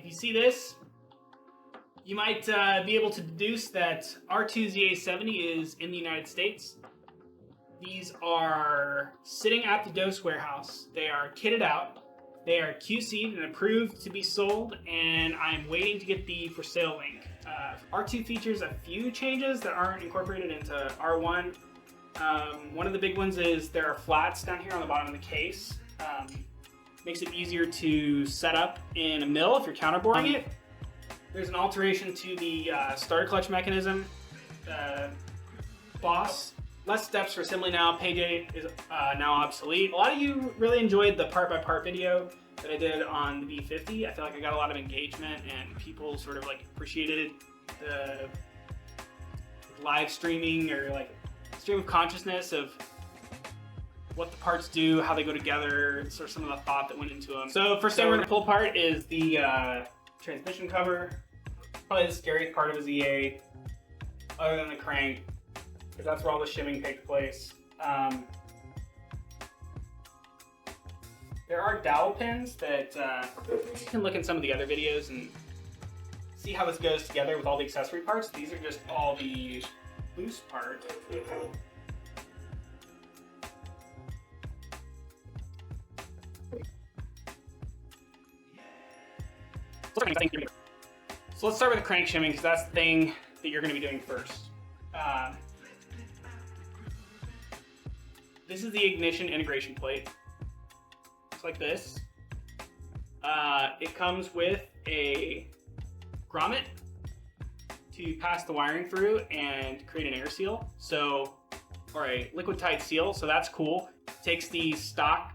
If you see this, you might be able to deduce that R2 ZA70 is in the United States. These are sitting at the dose warehouse. They are kitted out. They are QC'd and approved to be sold, and I'm waiting to get the for sale link. R2 features a few changes that aren't incorporated into R1. One of the big ones is there are flats down here on the bottom of the case. Makes it easier to set up in a mill if you're counterboring it. There's an alteration to the starter clutch mechanism. Boss. Less steps for assembly now. Page 8 is now obsolete. A lot of you really enjoyed the part-by-part video that I did on the B50. I feel like I got a lot of engagement and people sort of like appreciated the live streaming or like stream of consciousness of what the parts do, how they go together, sort of some of the thought that went into them. So first thing we're gonna pull apart is the transmission cover. Probably the scariest part of a ZA, other than the crank, because that's where all the shimming takes place. There are dowel pins that you can look in some of the other videos and see how this goes together with all the accessory parts. These are just all the loose parts. So let's start with the crank shimming, because that's the thing that you're going to be doing first. This is the ignition integration plate. Looks like this. It comes with a grommet to pass the wiring through and create an air seal. So, or a liquid tight seal, so that's cool. Takes the stock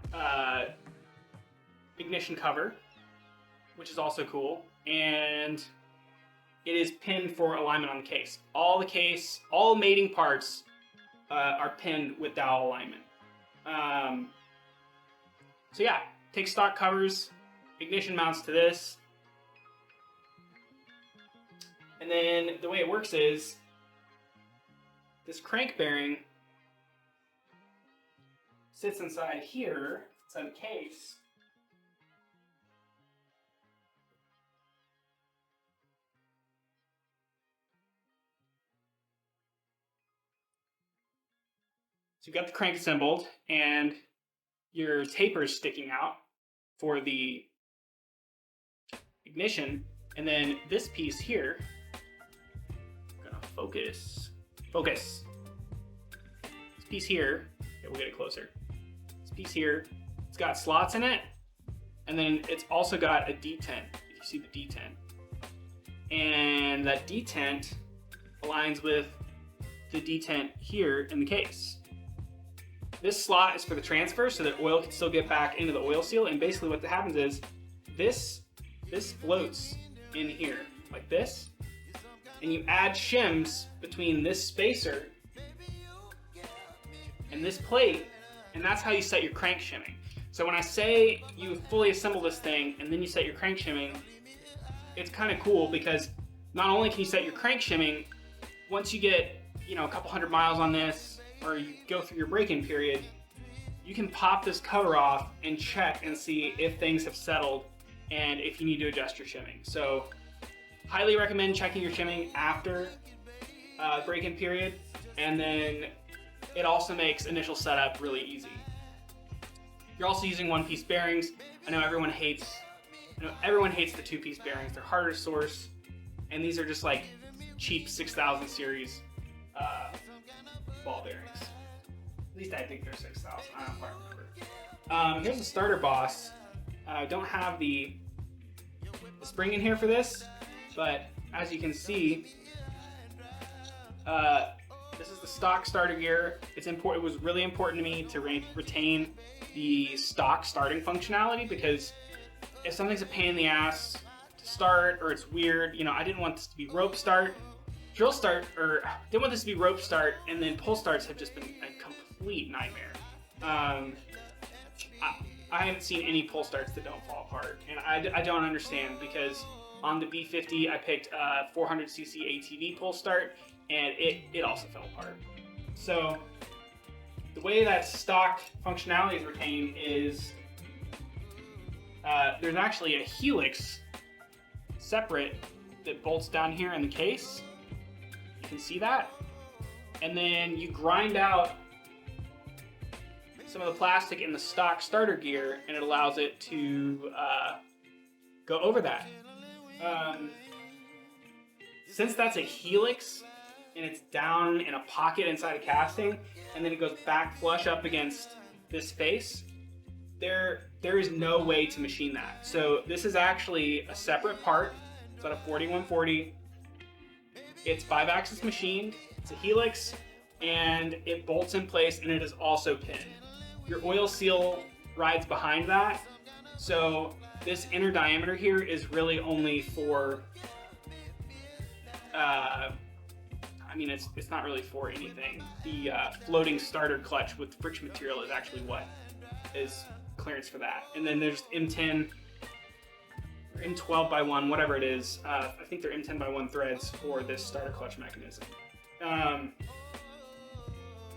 ignition cover, which is also cool, and it is pinned for alignment on the case. All mating parts are pinned with dowel alignment. So yeah, take stock covers, ignition mounts to this, and then the way it works is this crank bearing sits inside here, inside the case. So you've got the crank assembled and your taper's sticking out for the ignition, and then this piece here, I'm gonna focus. This piece here, okay, we'll get it closer. This piece here, it's got slots in it, and then it's also got a detent, if you see the detent. And that detent aligns with the detent here in the case. This slot is for the transfer so that oil can still get back into the oil seal, and basically what happens is this floats in here like this, and you add shims between this spacer and this plate, and that's how you set your crank shimming. So when I say you fully assemble this thing and then you set your crank shimming, it's kind of cool because not only can you set your crank shimming, once you get, you know, a couple hundred miles on this, or you go through your break-in period, you can pop this cover off and check and see if things have settled and if you need to adjust your shimming. So highly recommend checking your shimming after break-in period, and then it also makes initial setup really easy. You're also using one-piece bearings. I know everyone hates the two-piece bearings. They're harder to source, and these are just like cheap 6000 series ball bearings. At least I think they're 6000. I don't quite remember. Here's the starter boss. I don't have the spring in here for this, but as you can see, this is the stock starter gear. It was really important to me to retain the stock starting functionality, because if something's a pain in the ass to start or it's weird, you know, I didn't want this to be rope start. Drill start, or didn't want this to be rope start, and then pull starts have just been a complete nightmare. I haven't seen any pull starts that don't fall apart, and I don't understand, because on the B50 I picked a 400cc ATV pull start, and it also fell apart. So the way that stock functionality is retained is there's actually a helix separate that bolts down here in the case. You can see that. And then you grind out some of the plastic in the stock starter gear, and it allows it to go over that. Since that's a helix and it's down in a pocket inside a casting, and then it goes back flush up against this face, there is no way to machine that. So this is actually a separate part. It's at a 4140. It's 5-axis machined. It's a helix, and it bolts in place, and it is also pinned. Your oil seal rides behind that. So this inner diameter here is really only for, I mean, it's not really for anything. The floating starter clutch with friction material is actually what is clearance for that. And then there's M10 or M12 by 1, whatever it is. I think they're M10 by 1 threads for this starter clutch mechanism.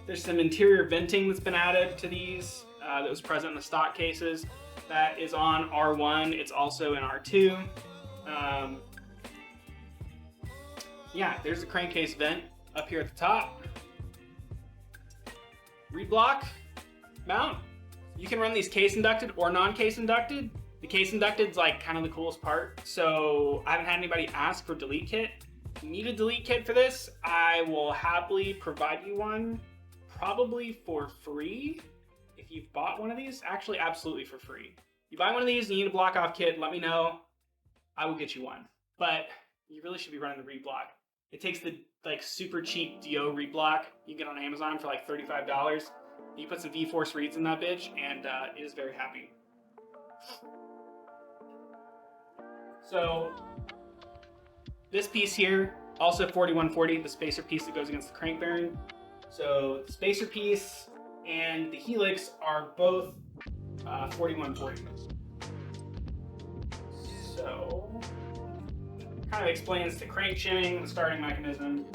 There's some interior venting that's been added to these that was present in the stock cases. That is on R1. It's also in R2. Yeah, there's the crankcase vent up here at the top. Reed block mount. You can run these case inducted or non-case inducted. The case inducted is like kind of the coolest part. So I haven't had anybody ask for delete kit. If you need a delete kit for this, I will happily provide you one, probably for free. If you've bought one of these, actually absolutely for free. You buy one of these and you need a block off kit, let me know. I will get you one. But you really should be running the Reed block. It takes the like super cheap DO Reed block you get on Amazon for like $35. You put some V-Force reeds in that bitch, and it is very happy. So this piece here, also 4140, the spacer piece that goes against the crank bearing. So the spacer piece and the helix are both 4140. So kind of explains the crank shimming, the starting mechanism.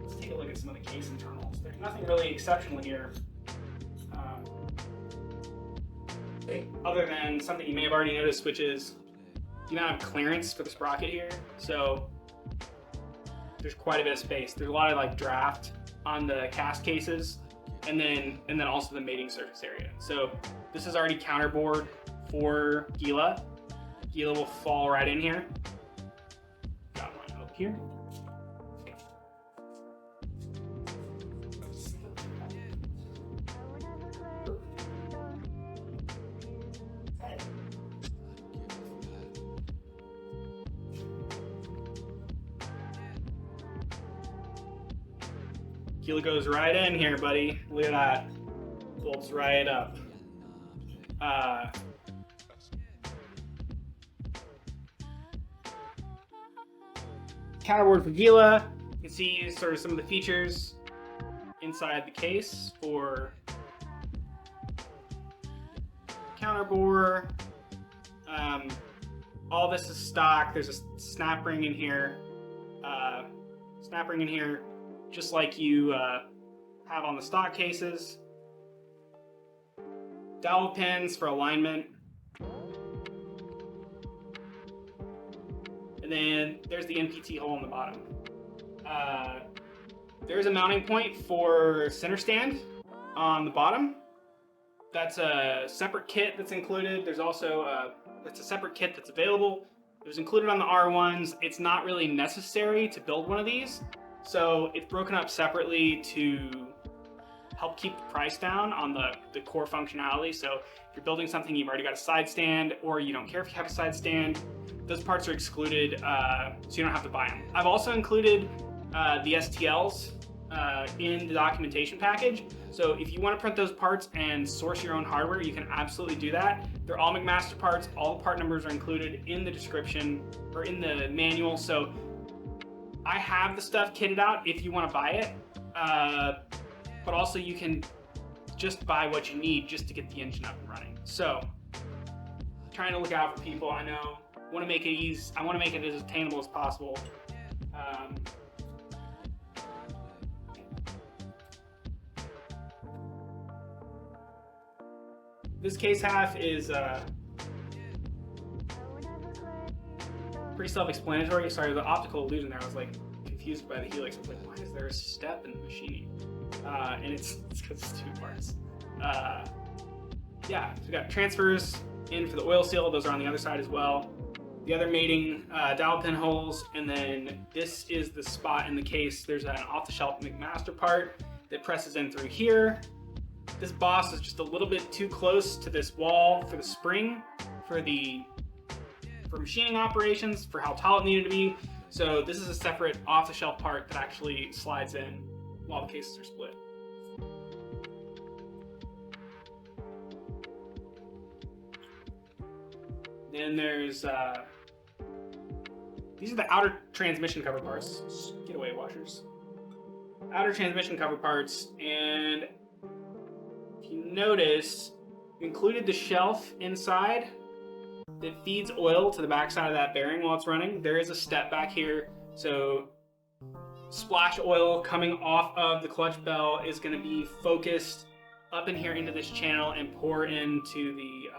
Let's take a look at some of the case internals. There's nothing really exceptional here, other than something you may have already noticed, which is you now have clearance for the sprocket here. So there's quite a bit of space. There's a lot of like draft on the cast cases, and then also the mating surface area. So this is already counterbored for Gila. Gila will fall right in here. Got one up here. Gila goes right in here, buddy. Look at that. Bolts right up. Counterboard for Gila. You can see sort of some of the features inside the case for counterbore. All this is stock. There's a snap ring in here. Just like you have on the stock cases. Dowel pins for alignment. And then there's the NPT hole in the bottom. There's a mounting point for center stand on the bottom. That's a separate kit that's included. There's also it's a separate kit that's available. It was included on the R1s. It's not really necessary to build one of these. So it's broken up separately to help keep the price down on the core functionality. So if you're building something, you've already got a side stand, or you don't care if you have a side stand, those parts are excluded, so you don't have to buy them. I've also included the STLs in the documentation package. So if you want to print those parts and source your own hardware, you can absolutely do that. They're all McMaster parts. All the part numbers are included in the description or in the manual. So I have the stuff kitted out if you want to buy it, but also you can just buy what you need just to get the engine up and running. So trying to look out for people. I know, I want to make it easy. I want to make it as attainable as possible. This case half is pretty self-explanatory. Sorry, the optical illusion there, I was like confused by the helix. I was like, why is there a step in machining? And it's because it's 2 parts. Yeah, so we got transfers in for the oil seal. Those are on the other side as well. The other mating dowel pin holes, and then this is the spot in the case. There's an off-the-shelf McMaster part that presses in through here. This boss is just a little bit too close to this wall for the spring, for machining operations, for how tall it needed to be. So this is a separate off-the-shelf part that actually slides in while the cases are split. Then there's, these are the outer transmission cover parts. Get away, washers. Outer transmission cover parts, and if you notice, we included the shelf inside that feeds oil to the backside of that bearing while it's running. There is a step back here, so splash oil coming off of the clutch bell is going to be focused up in here into this channel and pour into the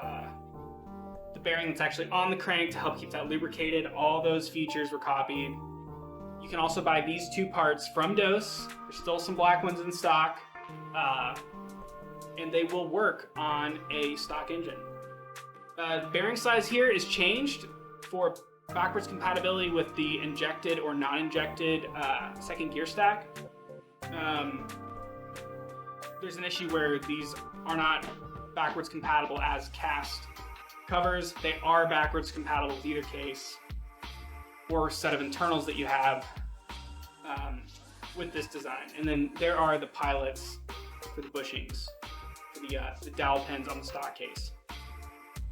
bearing that's actually on the crank to help keep that lubricated. All those features were copied. You can also buy these 2 parts from Dose. There's still some black ones in stock, and they will work on a stock engine. The bearing size here is changed for backwards compatibility with the injected or non-injected second gear stack. There's an issue where these are not backwards compatible as cast covers. They are backwards compatible with either case or set of internals that you have with this design. And then there are the pilots for the bushings, for the dowel pins on the stock case.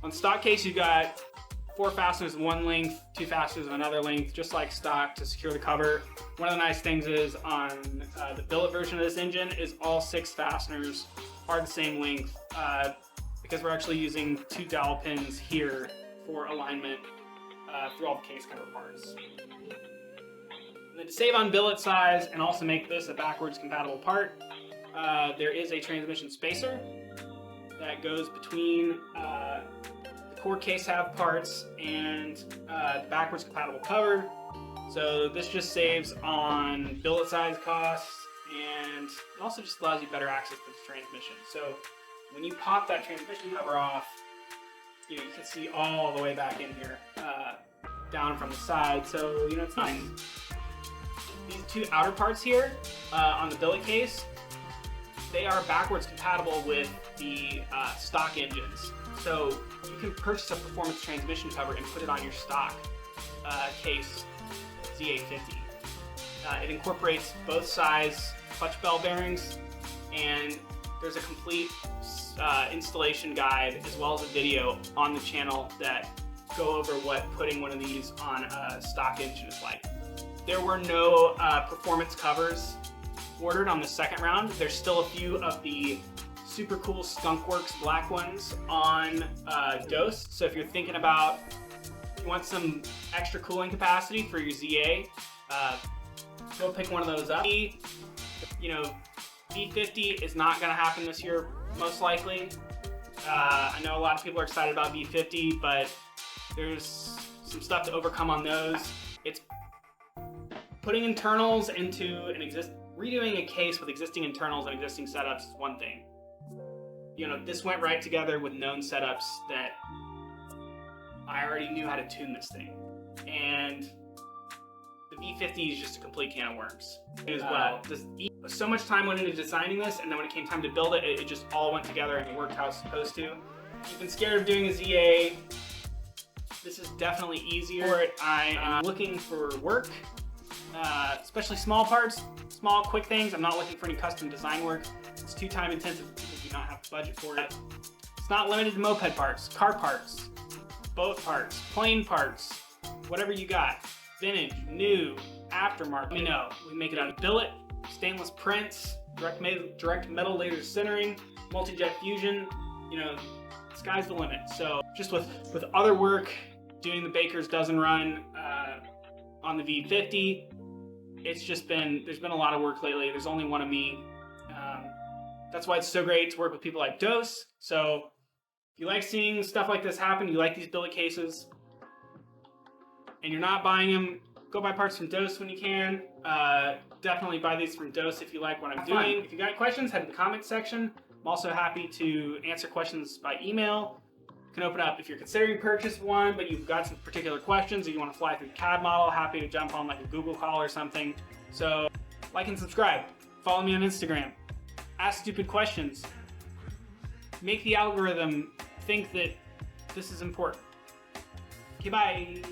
On stock case, you've got 4 fasteners of one length, 2 fasteners of another length, just like stock, to secure the cover. One of the nice things is on the billet version of this engine is all 6 fasteners are the same length, because we're actually using 2 dowel pins here for alignment through all the case cover parts. And then to save on billet size and also make this a backwards compatible part, there is a transmission spacer that goes between the core case half parts and the backwards compatible cover. So this just saves on billet size costs, and it also just allows you better access to the transmission. So when you pop that transmission cover off, you can see all the way back in here, down from the side. So it's fine. These 2 outer parts here on the billet case, they are backwards compatible with the stock engines. So you can purchase a performance transmission cover and put it on your stock case ZA70. It incorporates both size clutch bell bearings, and there's a complete installation guide as well as a video on the channel that go over what putting one of these on a stock engine is like. There were no performance covers ordered on the second round. There's still a few of the super cool Skunkworks black ones on Dose. So if you're thinking about, you want some extra cooling capacity for your ZA, go pick one of those up. V50 is not going to happen this year, most likely. I know a lot of people are excited about V50, but there's some stuff to overcome on those. It's putting internals into redoing a case with existing internals and existing setups is one thing. This went right together with known setups that I already knew how to tune this thing. And the V50 is just a complete can of worms as well. So much time went into designing this, and then when it came time to build it, it just all went together and it worked how it's supposed to. If you've been scared of doing a ZA, this is definitely easier. I am looking for work, especially small parts, small quick things. I'm not looking for any custom design work. It's too time intensive. People do not have the budget for it. It's not limited to moped parts, car parts, boat parts, plane parts, whatever you got. Vintage, new, aftermarket, let me know. We make it out of billet, stainless prints, direct metal laser sintering, multi-jet fusion, sky's the limit. So just with other work, doing the Baker's dozen run on the V50, there's been a lot of work lately. There's only one of me. That's why it's so great to work with people like Dose. So if you like seeing stuff like this happen, you like these billet cases, and you're not buying them, go buy parts from Dose when you can. Definitely buy these from Dose if you like what I'm doing. If you got questions, head to the comments section. I'm also happy to answer questions by email. You can open up if you're considering purchase one, but you've got some particular questions or you want to fly through the CAD model, happy to jump on like a Google call or something. So like and subscribe. Follow me on Instagram. Ask stupid questions. Make the algorithm think that this is important. Okay, bye.